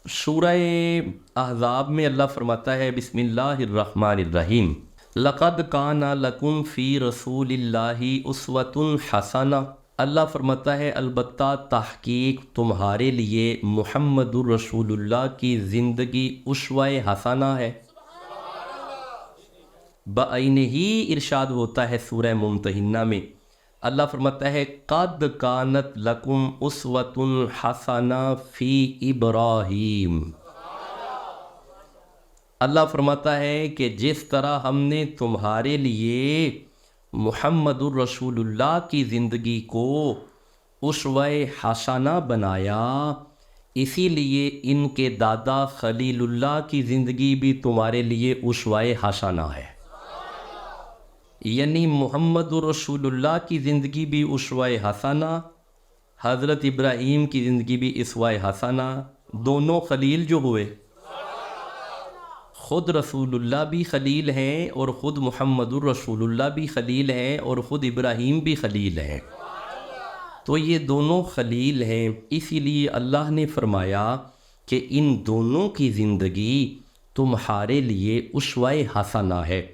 سورہ احزاب میں اللہ فرماتا ہے بسم اللہ الرحمن الرحیم لقد کان لکم فی رسول اللہ اسوۃ حسنہ۔ اللہ فرماتا ہے البتہ تحقیق تمہارے لیے محمد الرسول اللہ کی زندگی اسوہ حسنہ ہے۔ بعینہ ہی ارشاد ہوتا ہے سورہ ممتحنہ میں، اللہ فرماتا ہے قد کانت لکم اسوۃ حسنہ فی ابراہیم۔ اللہ فرماتا ہے کہ جس طرح ہم نے تمہارے لیے محمد الرسول اللہ کی زندگی کو اسوہ حسنہ بنایا، اسی لیے ان کے دادا خلیل اللہ کی زندگی بھی تمہارے لیے اسوہ حسنہ ہے۔ یعنی محمد رسول اللہ کی زندگی بھی اسوہ حسنہ، حضرت ابراہیم کی زندگی بھی اسوہ حسنہ، دونوں خلیل جو ہوئے، خود رسول اللہ بھی خلیل ہیں اور خود محمد الرسول اللہ بھی خلیل ہیں اور خود ابراہیم بھی خلیل ہیں، تو یہ دونوں خلیل ہیں۔ اسی لیے اللہ نے فرمایا کہ ان دونوں کی زندگی تمہارے لیے اسوہ حسنہ ہے۔